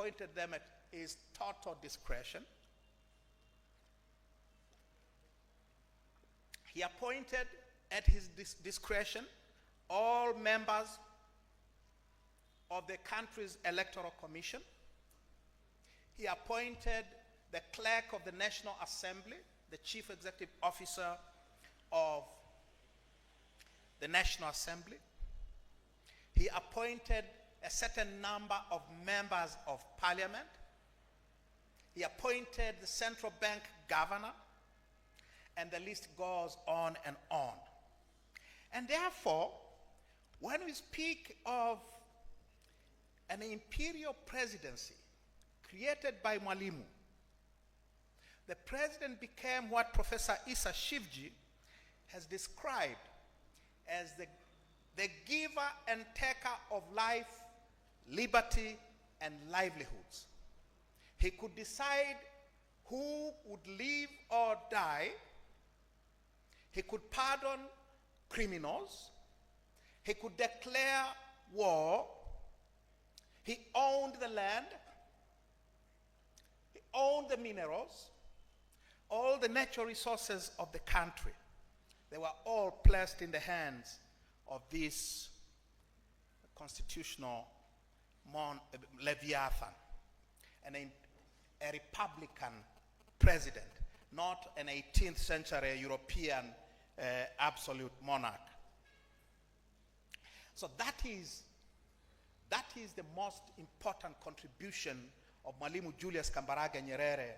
appointed them at his total discretion. He appointed at his discretion all members of the country's electoral commission. He appointed the clerk of the National Assembly, the chief executive officer of the National Assembly. He appointed a certain number of members of parliament. He appointed the central bank governor, and the list goes on and on. And therefore, when we speak of an imperial presidency created by Mwalimu, the president became what Professor Issa Shivji has described as the giver and taker of life, liberty, and livelihoods. He could decide who would live or die. He could pardon criminals. He could declare war. He owned the land. He owned the minerals. All the natural resources of the country. They were all placed in the hands of this constitutional Leviathan, and a Republican president, not an 18th century European absolute monarch. So that is the most important contribution of Mwalimu Julius Kambarage Nyerere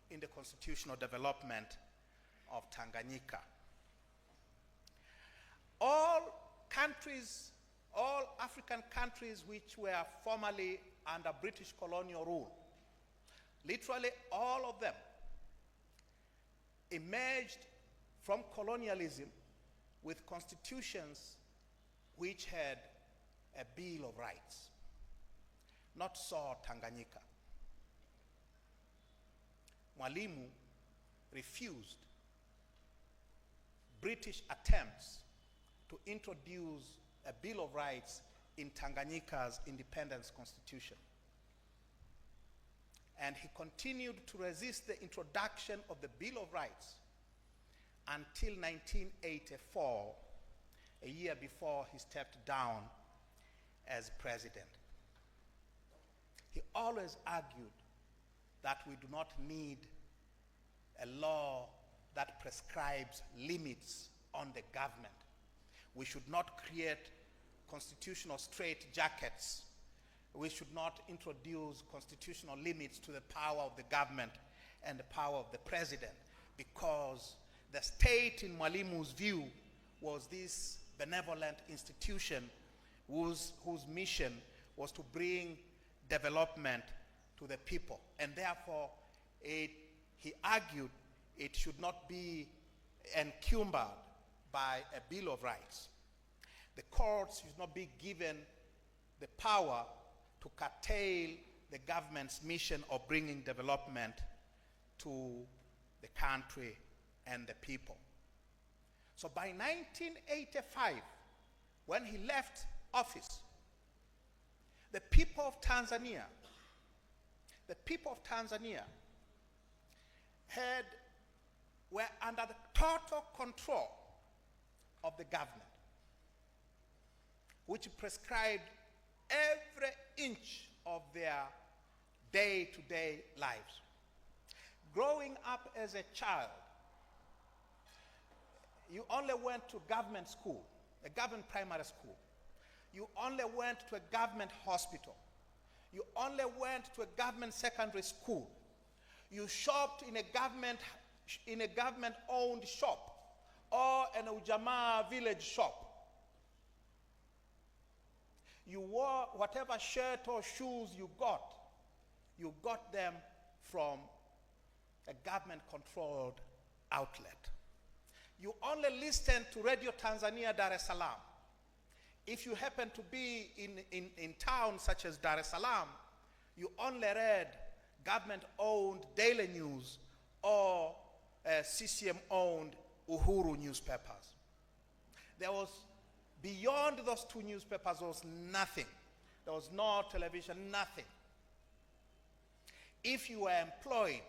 in the constitutional development of Tanganyika. All countries, all African countries which were formerly under British colonial rule, literally all of them emerged from colonialism with constitutions which had a Bill of Rights. Not so Tanganyika. Mwalimu refused British attempts to introduce a Bill of Rights in Tanganyika's independence constitution. And he continued to resist the introduction of the Bill of Rights until 1984, a year before he stepped down as president. He always argued that we do not need a law that prescribes limits on the government. We should not create constitutional straitjackets. We should not introduce constitutional limits to the power of the government and the power of the president, because the state, in Mwalimu's view, was this benevolent institution whose mission was to bring development to the people. And therefore, he argued it should not be encumbered by a Bill of Rights. The courts should not be given the power to curtail the government's mission of bringing development to the country and the people. So by 1985, when he left office, the people of Tanzania were under the total control of the government, which prescribed every inch of their day-to-day lives. Growing up as a child, you only went to government school, a government primary school. You only went to a government hospital. You only went to a government secondary school. You shopped in a government-owned shop or in a Ujamaa village shop. You wore whatever shirt or shoes you got them from a government-controlled outlet. You only listened to Radio Tanzania Dar es Salaam. If you happen to be in towns such as Dar es Salaam, you only read government-owned Daily News or CCM-owned Uhuru newspapers. There was, beyond those two newspapers, there was nothing. There was no television, nothing. If you were employed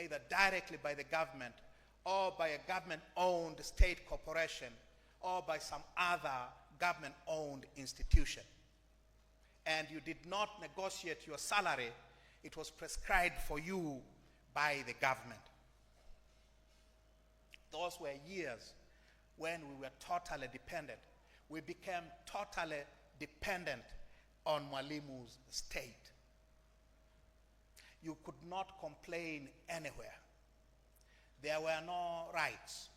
either directly by the government or by a government-owned state corporation or by some other government-owned institution, and you did not negotiate your salary, it was prescribed for you by the government. Those were years when we were totally dependent. We became totally dependent on Mwalimu's state. You could not complain anywhere. There were no rights.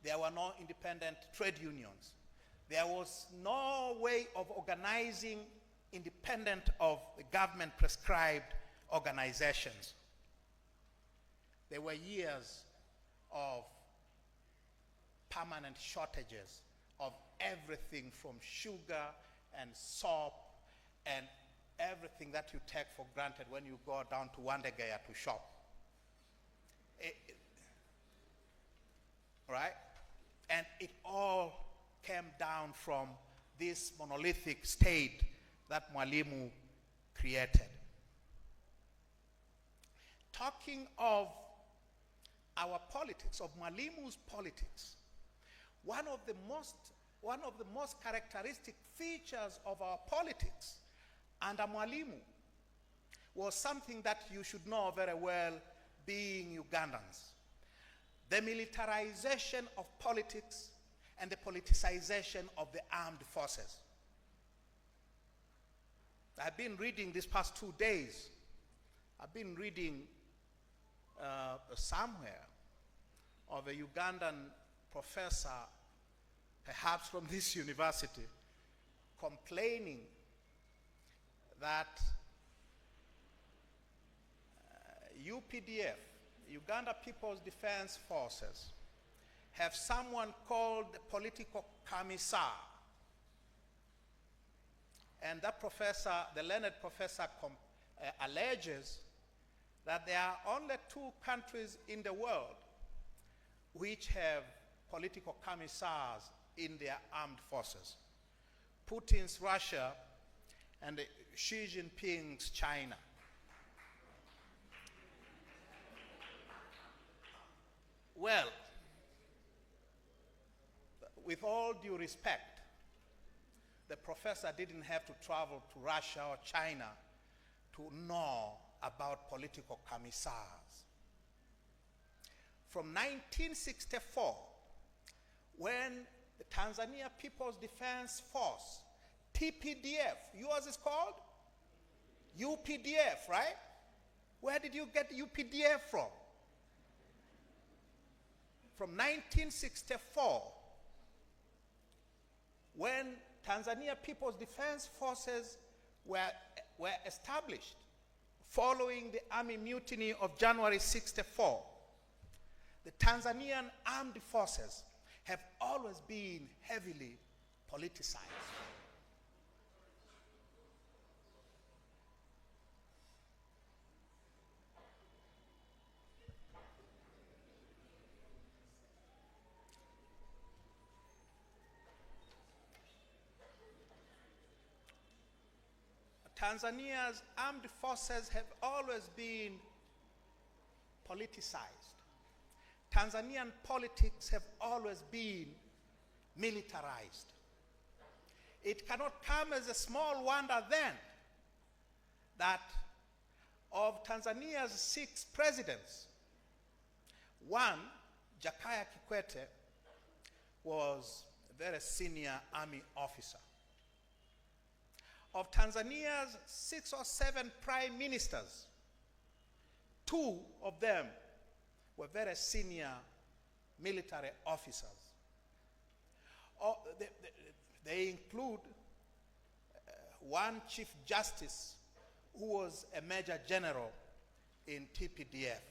There were no independent trade unions. There was no way of organizing independent of the government-prescribed organizations. There were years of permanent shortages of everything from sugar and soap and everything that you take for granted when you go down to Wandegaya to shop. Right? And it all came down from this monolithic state that Mwalimu created. Talking of our politics, of Mwalimu's politics, one of the most characteristic features of our politics under Mwalimu was something that you should know very well, being Ugandans: the militarization of politics and the politicization of the armed forces. I've been reading these past 2 days, I've been reading somewhere of a Ugandan professor, perhaps from this university, complaining that UPDF, Uganda People's Defense Forces, have someone called the political commissar. And that professor, the learned professor, alleges that there are only 2 countries in the world which have political commissars in their armed forces: Putin's Russia and Xi Jinping's China. Well, with all due respect, the professor didn't have to travel to Russia or China to know about political commissars. From 1964, when the Tanzania People's Defense Force, TPDF, yours is called? UPDF, right? Where did you get UPDF from? From 1964, when Tanzania People's Defense Forces were established following the army mutiny of January 64, the Tanzanian armed forces have always been heavily politicized. Tanzania's armed forces have always been politicized. Tanzanian politics have always been militarized. It cannot come as a small wonder then that of Tanzania's 6 presidents, one, Jakaya Kikwete, was a very senior army officer. Of Tanzania's 6 or 7 prime ministers, 2 of them were very senior military officers. They include one Chief Justice who was a Major General in TPDF.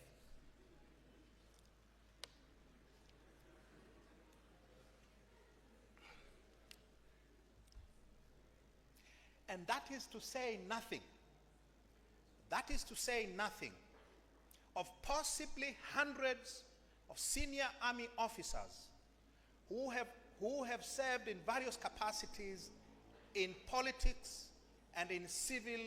And that is to say nothing. That is to say nothing of possibly hundreds of senior army officers who have served in various capacities in politics and in civil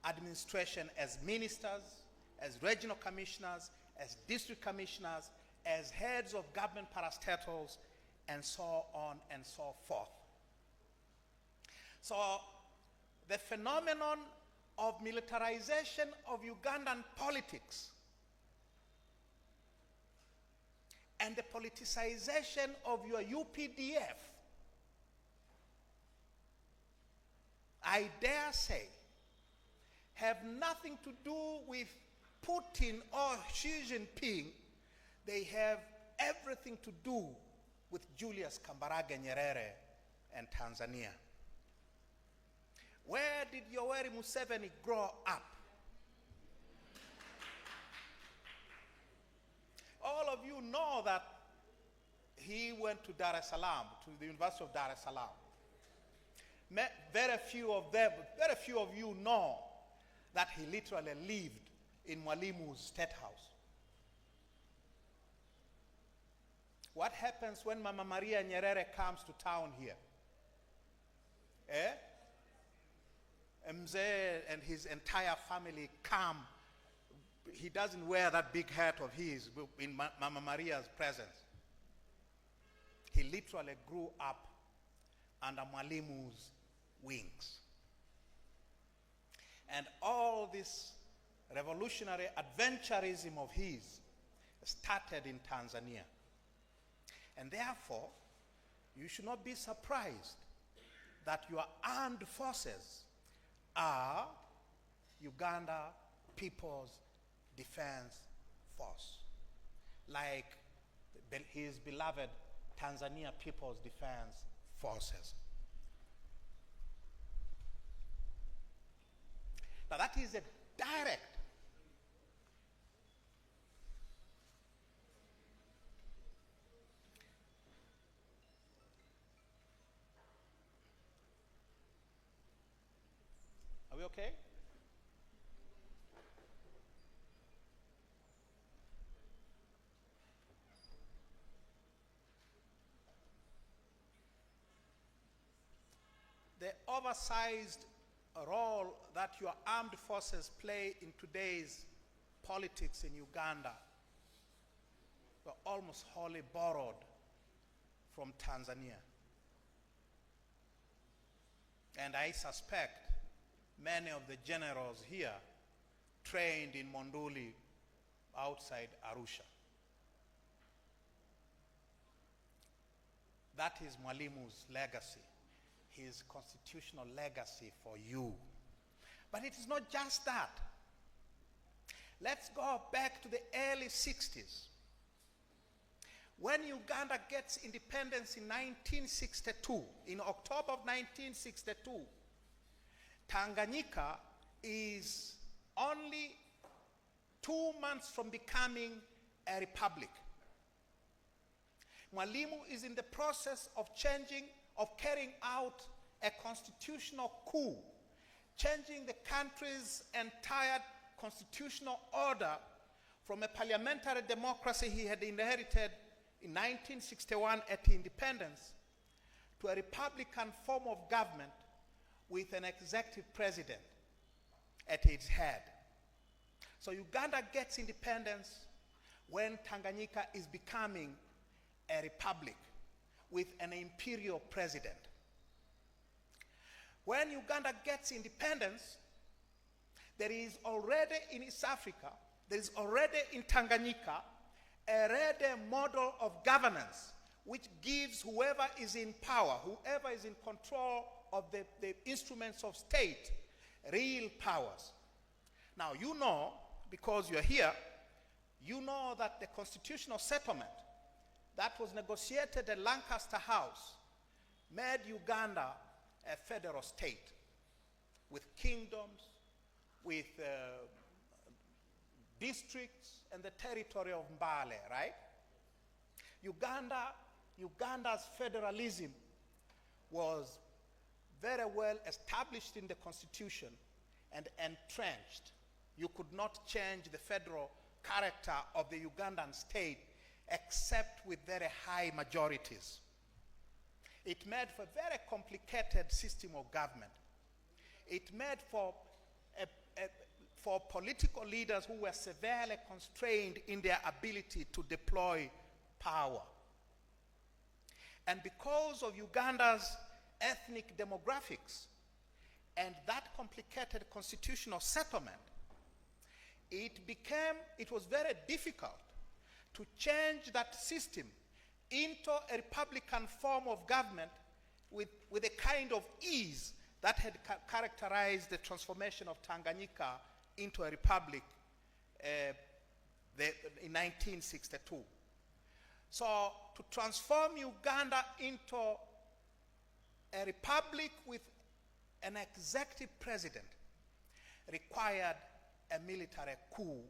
administration as ministers, as regional commissioners, as district commissioners, as heads of government parastatals, and so on and so forth. So the phenomenon of militarization of Ugandan politics and the politicization of your UPDF, I dare say, have nothing to do with Putin or Xi Jinping. They have everything to do with Julius Kambarage Nyerere and Tanzania. Where did Yoweri Museveni grow up? All of you know that he went to Dar es Salaam, to the University of Dar es Salaam. Very few of you know that he literally lived in Mwalimu's State House. What happens when Mama Maria Nyerere comes to town here? Mzee and his entire family come. He doesn't wear that big hat of his in Mama Maria's presence. He literally grew up under Mwalimu's wings. And all this revolutionary adventurism of his started in Tanzania. And therefore, you should not be surprised that your armed forces are Uganda People's Defense Force, like his beloved Tanzania People's Defense Forces. Now that is a direct Are we okay? The oversized role that your armed forces play in today's politics in Uganda were almost wholly borrowed from Tanzania. And I suspect many of the generals here trained in Monduli outside Arusha. That is Mwalimu's legacy, his constitutional legacy for you. But it is not just that. Let's go back to the early 60s. When Uganda gets independence in 1962, in October of 1962, Tanganyika is only 2 months from becoming a republic. Mwalimu is in the process of carrying out a constitutional coup, changing the country's entire constitutional order from a parliamentary democracy he had inherited in 1961 at independence to a republican form of government with an executive president at its head. So Uganda gets independence when Tanganyika is becoming a republic with an imperial president. When Uganda gets independence, there is already in East Africa, there is already in Tanganyika, a ready model of governance which gives whoever is in power, whoever is in control of the instruments of state, real powers. Now you know, because you're here, you know that the constitutional settlement that was negotiated at Lancaster House made Uganda a federal state with kingdoms, with districts, and the territory of Mbale, right? Uganda's federalism was very well established in the constitution and entrenched. You could not change the federal character of the Ugandan state except with very high majorities. It made for a very complicated system of government. It made for for political leaders who were severely constrained in their ability to deploy power. And because of Uganda's ethnic demographics and that complicated constitutional settlement, it was very difficult to change that system into a republican form of government with a kind of ease that had characterized the transformation of Tanganyika into a republic in 1962. So to transform Uganda into a republic with an executive president required a military coup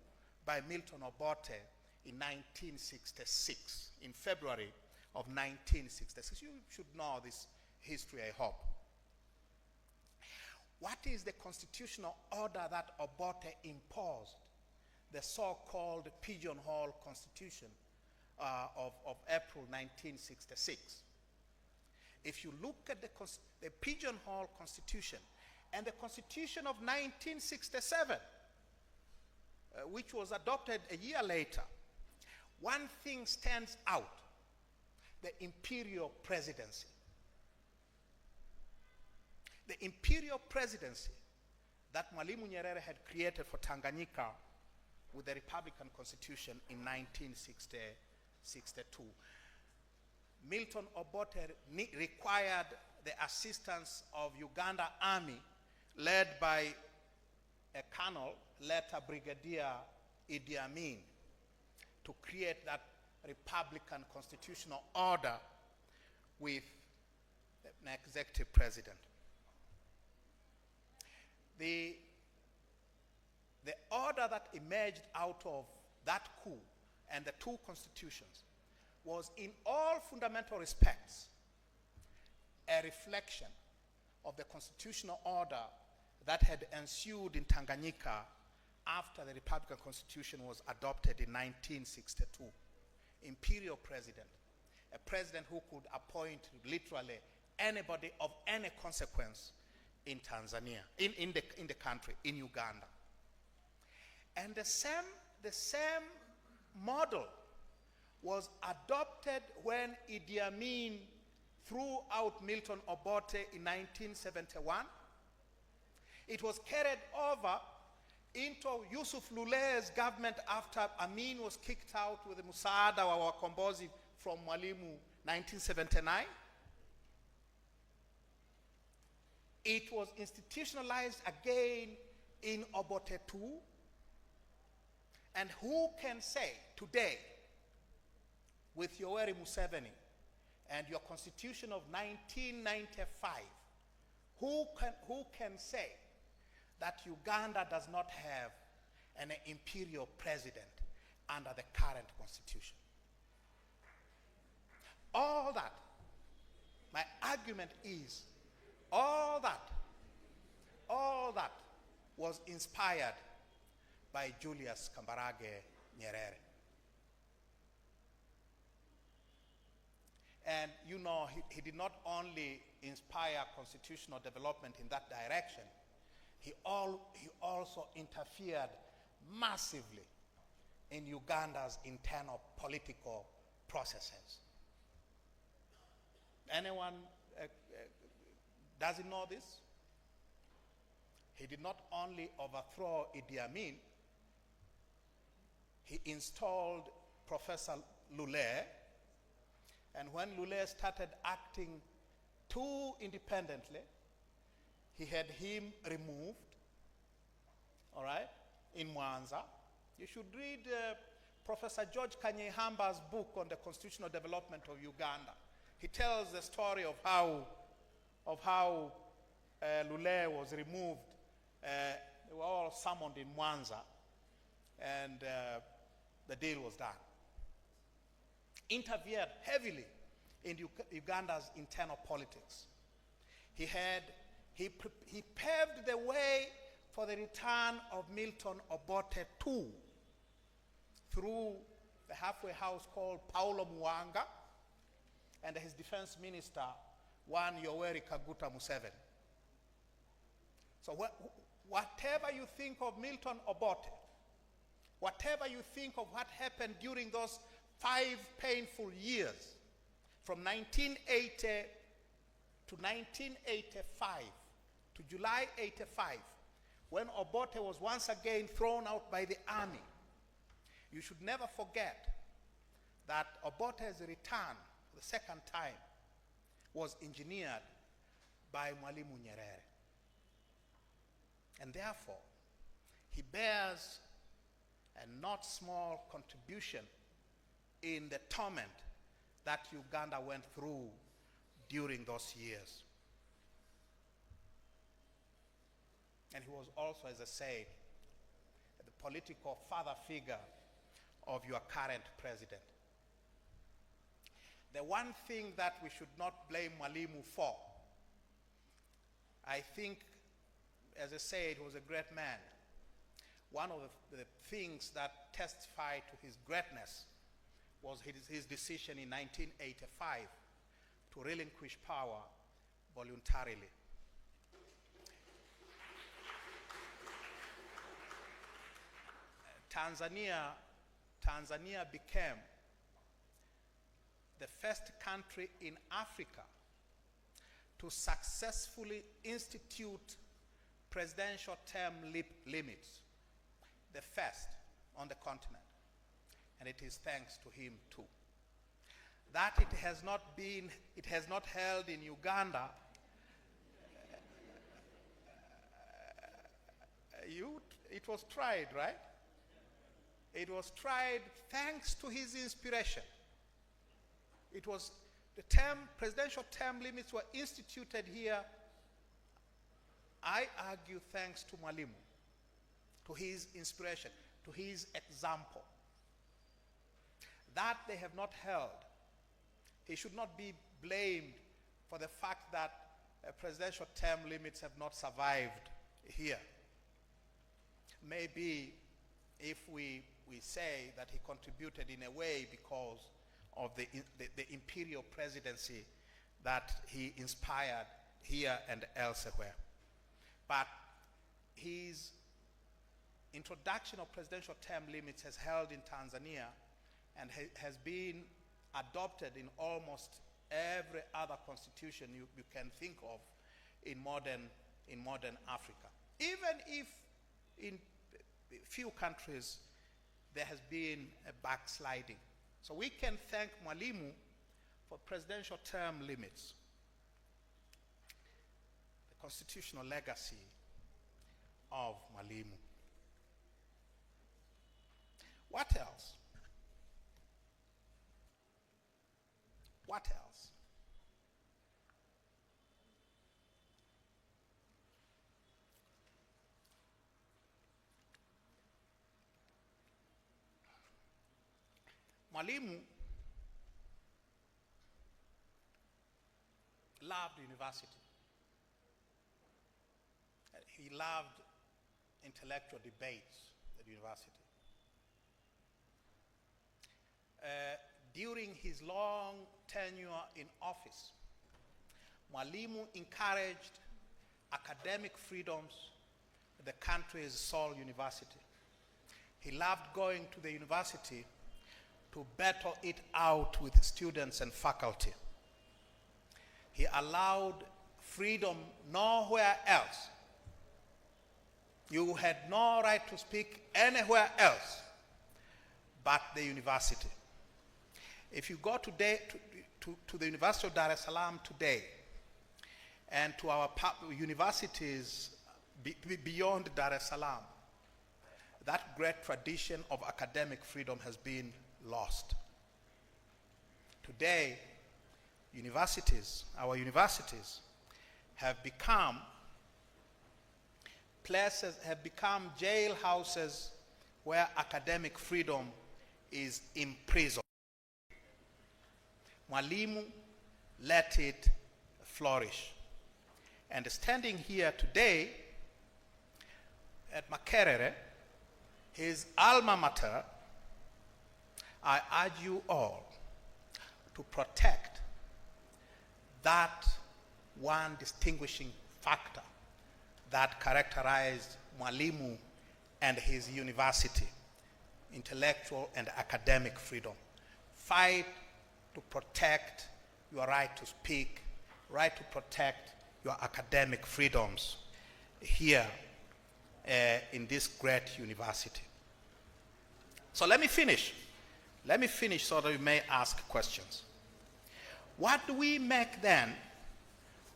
by Milton Obote in 1966, in February of 1966. You should know this history, I hope. What is the constitutional order that Obote imposed? The so-called Pigeonhole Constitution of April 1966. If you look at the Pigeonhole Constitution and the Constitution of 1967, which was adopted a year later, one thing stands out: the imperial presidency. The imperial presidency that Mwalimu Nyerere had created for Tanganyika with the Republican Constitution in 1962. Milton Obote required the assistance of Uganda Army, led by a colonel, later Brigadier Idi Amin, to create that Republican constitutional order with an executive president. The order that emerged out of that coup and the two constitutions was in all fundamental respects a reflection of the constitutional order that had ensued in Tanganyika after the Republican Constitution was adopted in 1962. Imperial president, a president who could appoint literally anybody of any consequence in Tanzania, in the country, in Uganda. And the same model was adopted when Idi Amin threw out Milton Obote in 1971. It was carried over into Yusuf Lule's government after Amin was kicked out with the Musaada wa Wakombozi from Mwalimu 1979. It was institutionalized again in Obote II. And who can say today, with Yoweri Museveni and your constitution of 1995, who can say that Uganda does not have an imperial president under the current constitution? All that, my argument is, all that was inspired by Julius Kambarage Nyerere. And you know, he did not only inspire constitutional development in that direction, he also interfered massively in Uganda's internal political processes. Anyone doesn't know this? He did not only overthrow Idi Amin, he installed Professor Lule, and when Lule started acting too independently, he had him removed, all right, in Mwanza. You should read Professor George Kanyehamba's book on the constitutional development of Uganda. He tells the story of how Lule was removed. They were all summoned in Mwanza, and the deal was done. Interfered heavily in Uganda's internal politics. He paved the way for the return of Milton Obote II through the halfway house called Paulo Muwanga and his defense minister, one Yoweri Kaguta Museveni. So whatever you think of Milton Obote, whatever you think of what happened during those 5 painful years, from 1980 to 1985, to July 85, when Obote was once again thrown out by the army, you should never forget that Obote's return for the second time was engineered by Mwalimu Nyerere. And therefore, he bears a not small contribution in the torment that Uganda went through during those years. And he was also, as I said, the political father figure of your current president. The one thing that we should not blame Mwalimu for, I think, as I said, he was a great man. One of the things that testified to his greatness was his decision in 1985 to relinquish power voluntarily. Tanzania became the first country in Africa to successfully institute presidential term limits, the first on the continent, and it is thanks to him too. That it has not held in Uganda, it was tried, right? It was tried thanks to his inspiration. It was presidential term limits were instituted here, I argue, thanks to Mwalimu, to his inspiration, to his example. That they have not held, he should not be blamed for the fact that presidential term limits have not survived here. Maybe if we say that he contributed in a way because of the imperial presidency that he inspired here and elsewhere. But his introduction of presidential term limits has held in Tanzania and has been adopted in almost every other constitution you can think of in modern Africa. Even if in few countries there has been a backsliding. So we can thank Mwalimu for presidential term limits, the constitutional legacy of Mwalimu. What else? What else? Mwalimu loved university. He loved intellectual debates at university. During his long tenure in office, Mwalimu encouraged academic freedoms at the country's sole university. He loved going to the university to battle it out with students and faculty. He allowed freedom nowhere else. You had no right to speak anywhere else but the university. If you go today to the University of Dar es Salaam today and to our universities beyond Dar es Salaam, that great tradition of academic freedom has been lost. Today, our universities have become jailhouses where academic freedom is imprisoned. Mwalimu let it flourish. And standing here today at Makerere, his alma mater, I urge you all to protect that one distinguishing factor that characterized Mwalimu and his university: intellectual and academic freedom. Fight to protect your right to speak, right to protect your academic freedoms here in this great university. So let me finish. Let me finish so that we may ask questions. What do we make then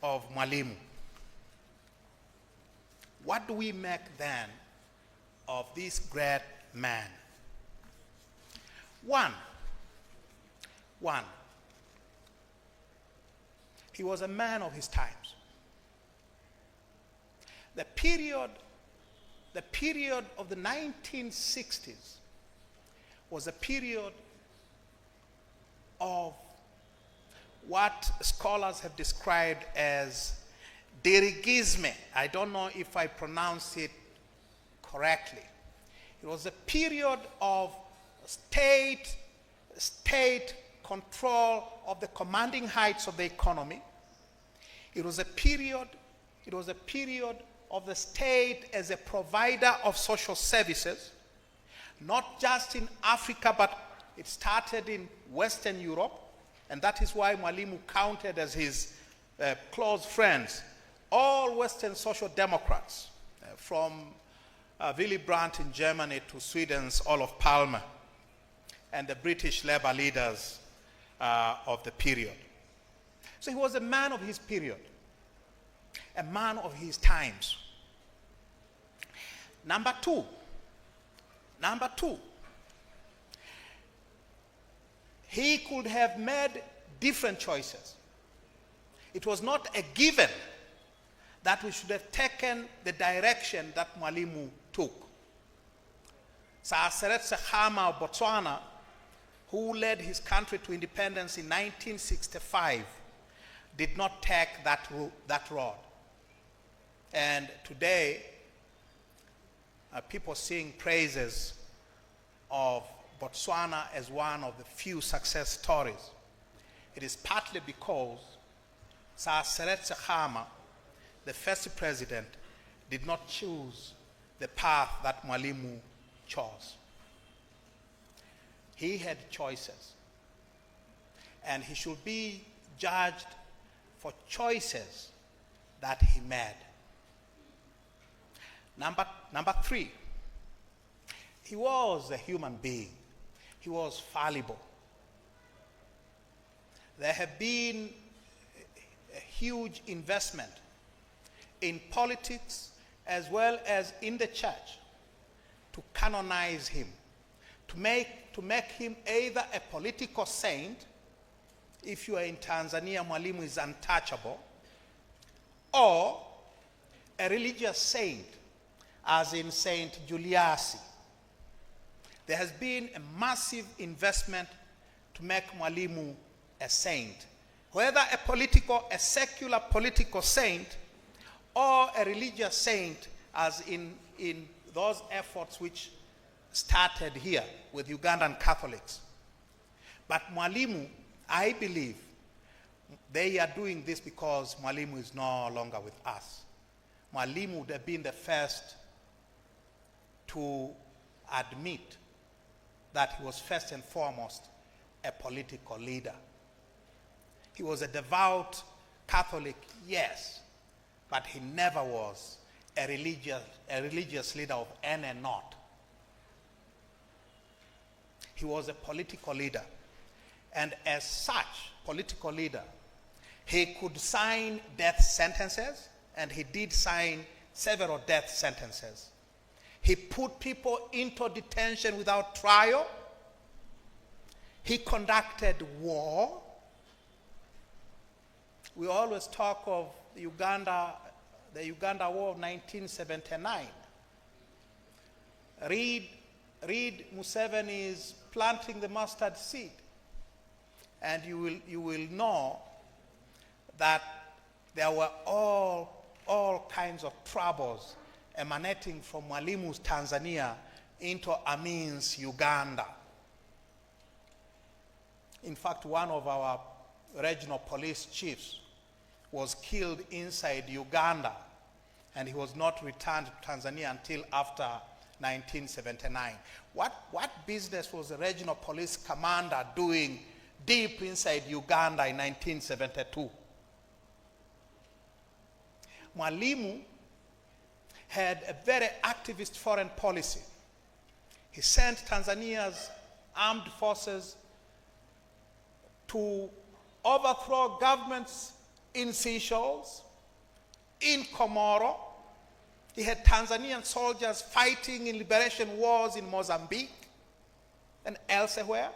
of Mwalimu? What do we make then of this great man? One, he was a man of his times. The period of the 1960s was a period of what scholars have described as dirigisme. I don't know if I pronounce it correctly. It was a period of state control of the commanding heights of the economy. It was a period of the state as a provider of social services, not just in Africa, but it started in Western Europe, and that is why Mwalimu counted as his close friends all Western social democrats, from Willy Brandt in Germany to Sweden's Olof Palme, and the British labor leaders of the period. So he was a man of his period, a man of his times. Number two, he could have made different choices. It was not a given that we should have taken the direction that Mwalimu took. Sir Seretse Khama of Botswana, who led his country to independence in 1965, did not take that road. And today, people sing praises of Botswana as one of the few success stories. It is partly because Sir Seretse Khama, the first president, did not choose the path that Mwalimu chose. He had choices, and he should be judged for choices that he made. Number three, he was a human being. He was fallible. There have been a huge investment in politics as well as in the church to canonize him, to make him either a political saint. If you are in Tanzania, Mwalimu is untouchable, or a religious saint, as in Saint Juliasi. There has been a massive investment to make Mwalimu a saint. Whether a secular political saint or a religious saint, as in those efforts which started here with Ugandan Catholics. But Mwalimu, I believe, they are doing this because Mwalimu is no longer with us. Mwalimu would have been the first to admit that he was first and foremost a political leader. He was a devout Catholic, yes, but he never was a religious leader of any not. He was a political leader, and as such political leader, he could sign death sentences, and he did sign several death sentences. He put people into detention without trial. He conducted war. We always talk of the Uganda War of 1979. Read Museveni's planting the mustard seed, and you will know that there were all kinds of troubles emanating from Mwalimu's Tanzania into Amin's Uganda. In fact, one of our regional police chiefs was killed inside Uganda and he was not returned to Tanzania until after 1979. What business was the regional police commander doing deep inside Uganda in 1972? Mwalimu had a very activist foreign policy. He sent Tanzania's armed forces to overthrow governments in Seychelles, in Comoro. He had Tanzanian soldiers fighting in liberation wars in Mozambique and elsewhere.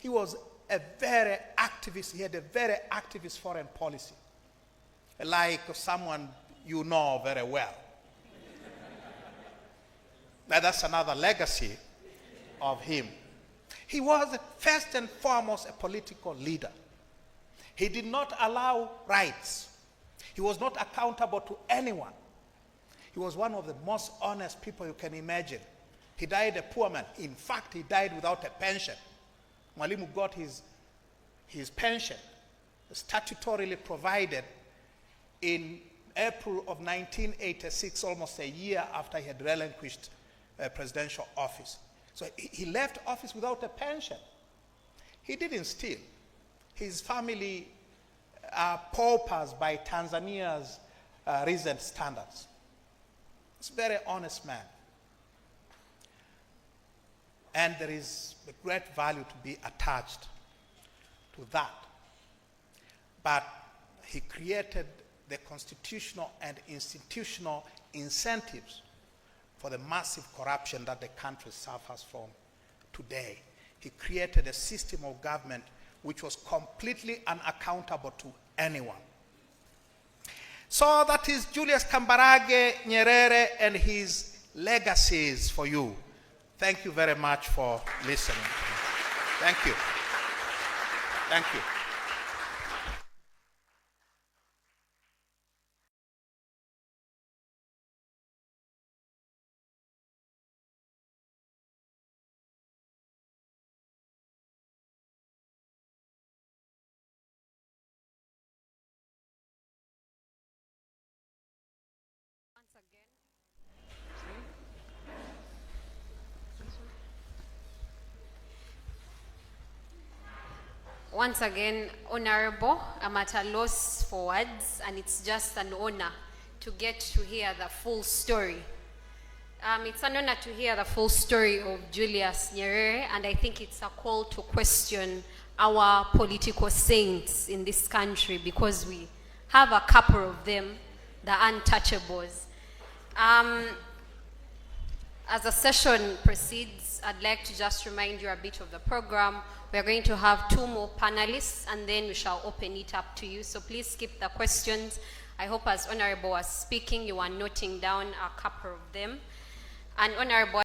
He was a very activist. He had a very activist foreign policy, like someone you know very well. Now that's another legacy of him. He was first and foremost a political leader. He did not allow rights. He was not accountable to anyone. He was one of the most honest people you can imagine. He died a poor man. In fact, he died without a pension. Mwalimu got his pension statutorily provided in April of 1986, almost a year after he had relinquished presidential office. So he left office without a pension. He didn't steal. His family are paupers by Tanzania's recent standards. He's a very honest man. And there is a great value to be attached to that. But he created the constitutional and institutional incentives for the massive corruption that the country suffers from today. He created a system of government which was completely unaccountable to anyone. So that is Julius Kambarage Nyerere and his legacies for you. Thank you very much for listening to me. Thank you. Thank you. Once again, Honorable, I'm at a loss for words, and it's just an honor to get to hear the full story. It's an honor to hear the full story of Julius Nyerere, and I think it's a call to question our political saints in this country, because we have a couple of them, the untouchables. As the session proceeds, I'd like to just remind you a bit of the program. We're going to have 2 more panelists, and then we shall open it up to you. So please skip the questions. I hope as Honorable was speaking, you are noting down a couple of them. And Honorable,